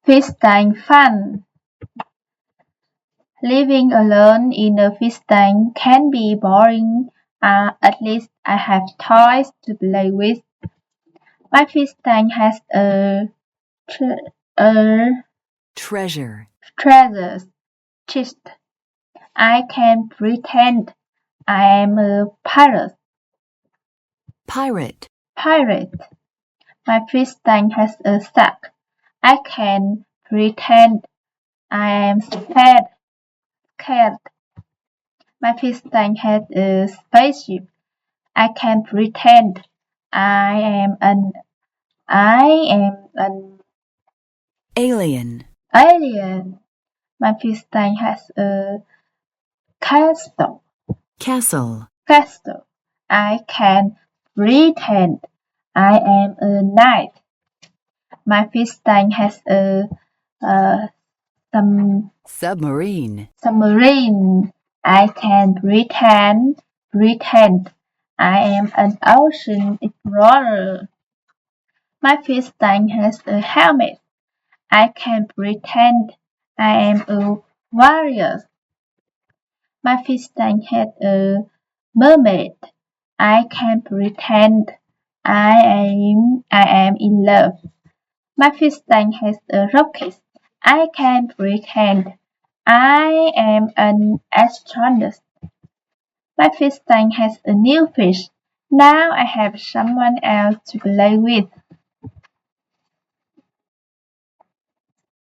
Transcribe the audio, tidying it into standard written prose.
Fish tank fun. Living alone in a fish tank can be boring. At least I have toys to play with. My fish tank has a treasure, treasure chest. I can pretend I am a pirate. pirate, Pirate. My fish tank has a sack. I can pretend I am scared. My fish tank has a spaceship. I can pretend I am an alien, alien. My fish tank has a castle. castle, Castle. I can pretend I am a knight. My fish tank has a some submarine, submarine. I can pretend I am an ocean explorer. My fish tank has a helmet. I can pretend I am a warrior. My fish tank has a mermaid. I can pretend I am in love. My fish tank has a rocket. I can pretend I am an astronaut. My fish tank has a new fish. Now I have someone else to play with.